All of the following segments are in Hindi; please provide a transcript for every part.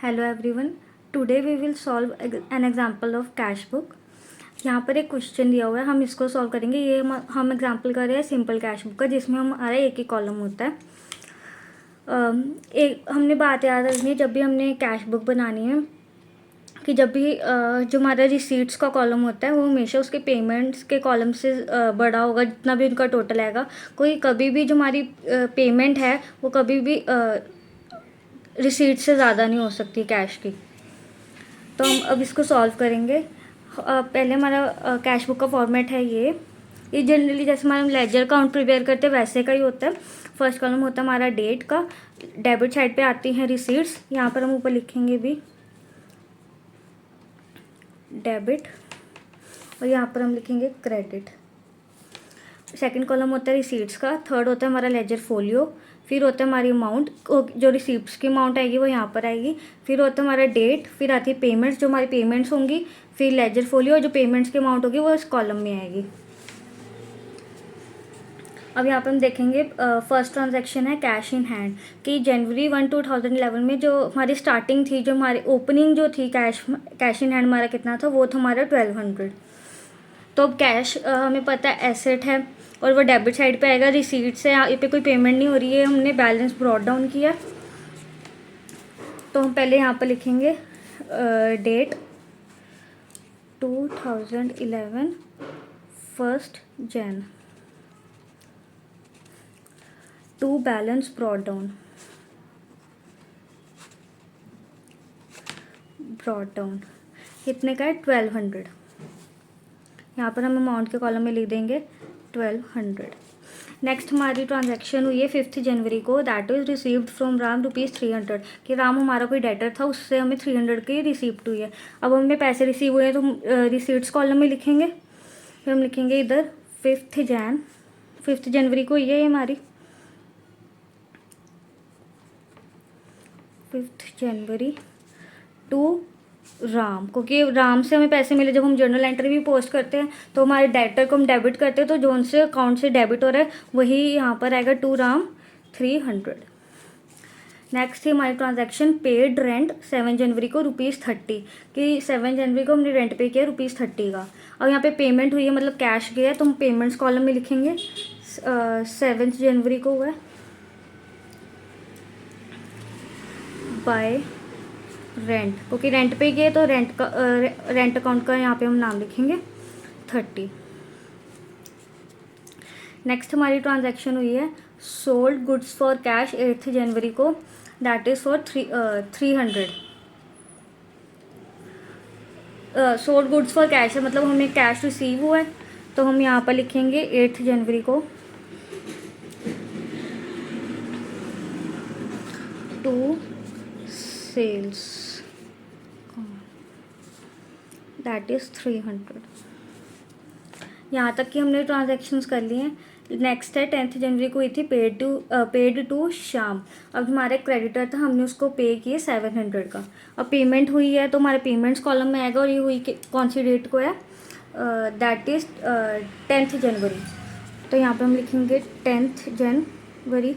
Hello everyone, today we will solve an example of cash book. यहाँ पर एक क्वेश्चन दिया हुआ है, हम इसको सॉल्व करेंगे। ये हम एग्जांपल कर रहे हैं सिंपल कैश बुक का, जिसमें हमारा एक ही कॉलम होता है। एक हमने बात याद रखनी है जब भी हमने कैश बुक बनानी है कि जब भी जो हमारा रिसीट्स का कॉलम होता है वो हमेशा उसके पेमेंट्स के कॉलम से बड़ा होगा, जितना भी उनका टोटल आएगा। कोई कभी भी जो हमारी पेमेंट है वो कभी भी रिसीट से ज़्यादा नहीं हो सकती कैश की। तो हम अब इसको सॉल्व करेंगे। पहले हमारा कैश बुक का फॉर्मेट है ये जनरली जैसे हमारा लेजर अकाउंट प्रिपेयर करते हैं वैसे का ही होता है। फर्स्ट कॉलम होता है हमारा डेट का, डेबिट साइड पे आती हैं रिसीट्स। यहाँ पर हम ऊपर लिखेंगे भी डेबिट और यहाँ पर हम लिखेंगे क्रेडिट। सेकंड कॉलम होता है रिसीट्स का, थर्ड होता है हमारा लेजर फोलियो, फिर होता है हमारी अमाउंट, जो रिसीप्ट्स की अमाउंट आएगी वो यहाँ पर आएगी, फिर होता है हमारा डेट, फिर आती है पेमेंट्स, जो हमारी पेमेंट्स होंगी, फिर लेजर फोलियो, जो पेमेंट्स की अमाउंट होगी वो इस कॉलम में आएगी। अब यहाँ पर हम देखेंगे फर्स्ट ट्रांजैक्शन है कैश इन हैंड कि जनवरी 1, 2011 में जो हमारी स्टार्टिंग थी, जो हमारी ओपनिंग जो थी कैश इन हैंड हमारा कितना था, वो था हमारा 1200। तो अब कैश हमें पता है एसेट है और वो डेबिट साइड पे आएगा, रिसीट से यहाँ पे कोई पेमेंट नहीं हो रही है, हमने बैलेंस ब्रॉट डाउन किया। तो हम पहले यहाँ पर लिखेंगे date 2011 1 Jan to balance brought down कितने का है 1200। यहाँ पर हम अमाउंट के कॉलम में लिख देंगे 1200। नेक्स्ट हमारी ट्रांजैक्शन हुई है 5 जनवरी को, that is received from Ram ₹300 कि राम हमारा कोई डेटर था, उससे हमें 300 की रिसीप्ट हुई है। अब हमें पैसे रिसीव हुए हैं तो हम रिसीट्स कॉलम में लिखेंगे। फिर हम लिखेंगे इधर 5 जनवरी को ये हमारी 5 जनवरी टू राम, क्योंकि राम से हमें पैसे मिले। जब हम जर्नल एंट्री भी पोस्ट करते हैं तो हमारे डेटर को हम डेबिट करते हैं, तो जो उनसे अकाउंट से डेबिट हो रहा है वही यहाँ पर आएगा टू राम 300। नेक्स्ट थी हमारी ट्रांजैक्शन पेड रेंट 7 जनवरी को ₹30 कि 7 जनवरी को हमने रेंट पे किया ₹30 का। अब यहाँ पे पेमेंट हुई है मतलब कैश गया, तो हम पेमेंट्स कॉलम में लिखेंगे 7 जनवरी को हुआ है बाय रेंट, क्योंकि रेंट पे गए तो रेंट अकाउंट का यहाँ पे हम नाम लिखेंगे 30। नेक्स्ट हमारी ट्रांजैक्शन हुई है सोल्ड गुड्स फॉर कैश 8 जनवरी को, that is for 300। Sold goods for cash है मतलब हमें कैश रिसीव हुआ है, तो हम यहाँ पर लिखेंगे 8 जनवरी को टू सेल्स, दैट इज़ 300। यहाँ तक कि हमने ट्रांजैक्शंस कर लिए हैं। नेक्स्ट है 10 जनवरी को हुई थी पेड टू श्याम। अब हमारे क्रेडिटर था, हमने उसको पे किए 700 का। अब पेमेंट हुई है तो हमारे पेमेंट्स कॉलम में आएगा, और ये हुई कौन सी डेट को है, दैट इज़ 10 जनवरी। तो यहाँ पे हम लिखेंगे 10 जनवरी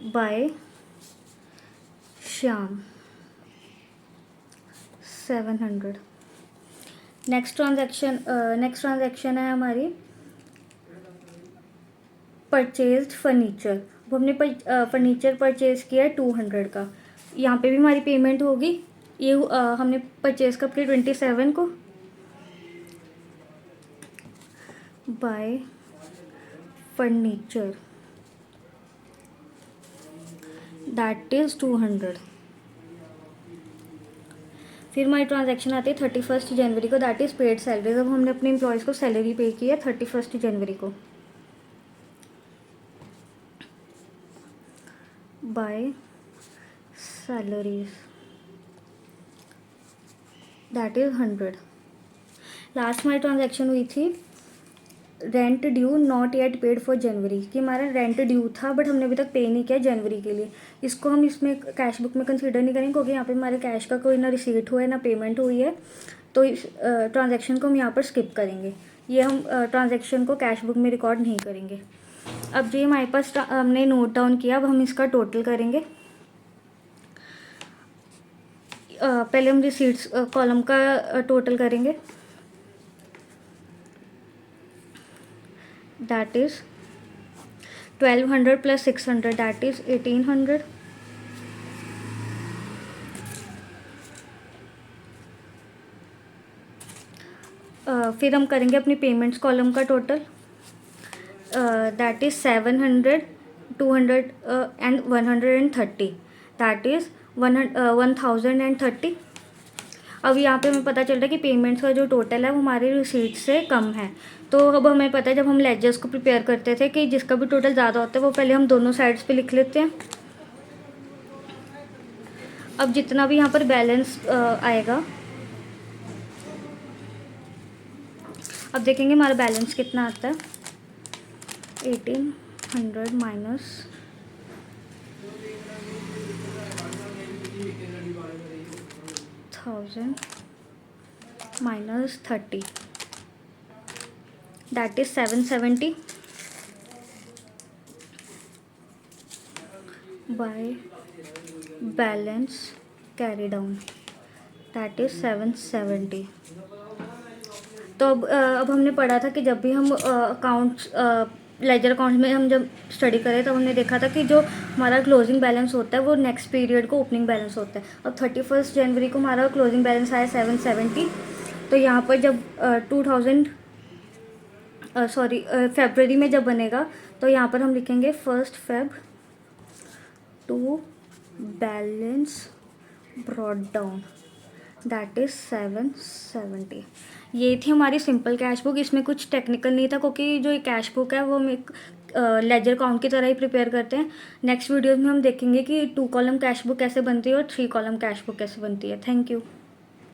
बाय श्याम 700। नेक्स्ट ट्रांजैक्शन है हमारी परचेज्ड फर्नीचर। वो हमने फर्नीचर परचेज किया है 200 का। यहाँ पे भी हमारी पेमेंट होगी, ये हमने परचेज कब किया 27 को बाय फर्नीचर, दैट इज़ 200। फिर हमारी ट्रांजैक्शन आती है 31 जनवरी को, दैट इज़ पेड सैलरी। जब हमने अपने एम्प्लॉयज़ को सैलरी पे की है 31 जनवरी को by salaries, that is 100। Last हमारी ट्रांजैक्शन हुई थी rent due not yet paid for जनवरी कि हमारा रेंट ड्यू था बट हमने अभी तक पे नहीं किया जनवरी के लिए। इसको हम इसमें कैश बुक में कंसीडर नहीं करेंगे, क्योंकि यहाँ पे हमारे कैश का कोई ना रिसीट हुआ है ना पेमेंट हुई है, तो इस ट्रांजैक्शन को हम यहाँ पर स्किप करेंगे। ये हम ट्रांजैक्शन को कैश बुक में रिकॉर्ड नहीं करेंगे। अब जो हमारे पास हमने नोट डाउन किया, अब हम इसका टोटल करेंगे। पहले हम रिसीट्स कॉलम का टोटल करेंगे, that is 1200 plus 600 that is 1800। फिर हम करेंगे अपनी पेमेंट्स कॉलम का total, that is 700, 200 and 130 that is 1030। अब यहाँ पे हमें पता चल रहा है कि पेमेंट्स का जो टोटल है वो हमारी रिसीट से कम है। तो अब हमें पता है, जब हम लेजर्स को प्रिपेयर करते थे, कि जिसका भी टोटल ज़्यादा होता है वो पहले हम दोनों साइड्स पे लिख लेते हैं। अब जितना भी यहाँ पर बैलेंस आएगा, अब देखेंगे हमारा बैलेंस कितना आता है। 1800 minus 1000 minus 30 that is 770 by balance carry down that is 770। तो अब हमने पढ़ा था कि जब भी हम अकाउंट्स लेजर अकाउंट्स में हम जब स्टडी करें तब हमने देखा था कि जो हमारा क्लोजिंग बैलेंस होता है वो नेक्स्ट पीरियड को ओपनिंग बैलेंस होता है। अब 31 जनवरी को हमारा क्लोजिंग बैलेंस आया 770। तो यहाँ पर जब 2000 फरवरी में जब बनेगा तो यहाँ पर हम लिखेंगे 1 Feb to balance brought down that is 770। ये थी हमारी सिंपल कैश बुक। इसमें कुछ टेक्निकल नहीं था, क्योंकि जो ये कैश बुक है वो हम एक लेजर अकाउंट की तरह ही प्रिपेयर करते हैं। नेक्स्ट वीडियो में हम देखेंगे कि 2 कॉलम कैश बुक कैसे बनती है और 3 कॉलम कैश बुक कैसे बनती है। Thank you.